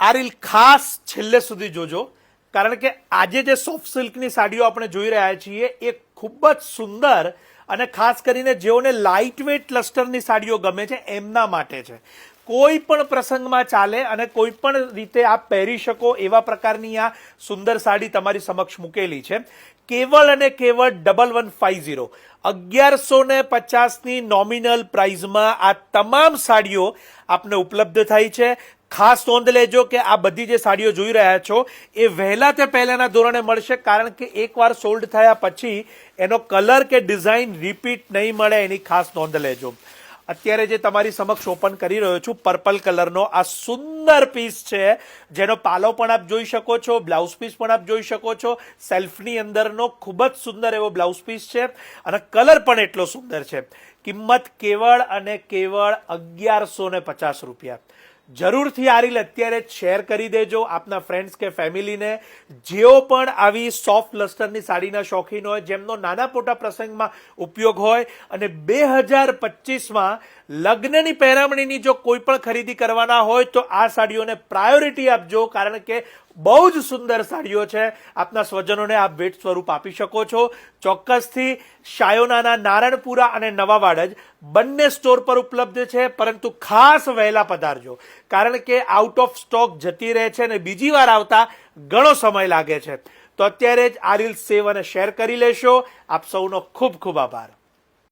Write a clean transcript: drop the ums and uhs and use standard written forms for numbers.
આ રીલ ખાસ છેલ્લે સુધી જોજો, કારણ કે આજે જે સોફ્ટ સિલ્કની સાડીઓ આપણે જોઈ રહ્યા છીએ એ ખૂબ જ સુંદર અને ખાસ કરીને જેઓને લાઇટ વેઇટ લસ્ટરની સાડીઓ ગમે છે એમના માટે છે. કોઈ પણ પ્રસંગમાં ચાલે અને કોઈ પણ રીતે આપ પહેરી શકો એવા પ્રકારની આ સુંદર સાડી તમારી સમક્ષ મૂકેલી છે. કેવળ અને કેવળ 1150 1150ની નોમિનલ પ્રાઇઝમાં આ તમામ સાડીઓ આપને ઉપલબ્ધ થાય છે. ખાસ નોંધ લેજો કે આ બધી જે સાડીઓ જોઈ રહ્યા છો એ વહેલા તે પહેલાના ધોરણે મળશે, કારણ કે એકવાર સોલ્ડ થયા પછી એનો કલર કે ડિઝાઇન રિપીટ નહીં મળે, એની ખાસ નોંધ લેજો. અત્યારે જે તમારી સમક્ષ ઓપન કરી રહ્યો છું પર્પલ કલરનો આ સુંદર પીસ છે, જેનો પાલો પણ આપ જોઈ શકો છો, બ્લાઉઝ પીસ પણ આપ જોઈ શકો છો. સેલ્ફની અંદરનો ખૂબ જ સુંદર એવો બ્લાઉઝ પીસ છે અને કલર પણ એટલો સુંદર છે. કિંમત કેવળ અને કેવળ 1150 રૂપિયા. જરૂરથી આ રીલ અત્યારે જ શેર કરી દેજો આપના ફ્રેન્ડ્સ કે ફેમિલીને, જેઓ પણ આવી સોફ્ટ લસ્ટરની સાડીના શોખીન હોય, જેમનો નાના મોટા પ્રસંગમાં ઉપયોગ હોય અને 2025માં લગ્નની પહેરામણીની જો કોઈ પણ ખરીદી કરવાના હોય તો આ સાડીઓને પ્રાયોરિટી આપજો, કારણ કે બહુ જ સુંદર સાડીઓ છે. આપના સ્વજનોને આપ ભેટ સ્વરૂપ આપી શકો છો. ચોક્કસથી શાયોનાના નારણપુરા અને નવાવાડ જ બંને સ્ટોર પર ઉપલબ્ધ છે, પરંતુ ખાસ વહેલા પધારજો, કારણ કે આઉટ ઓફ સ્ટોક જતી રહે છે અને બીજી વાર આવતા ઘણો સમય લાગે છે. તો અત્યારે જ આ રીલ સેવ અને શેર કરી લેશો. આપ સૌનો ખૂબ ખૂબ આભાર.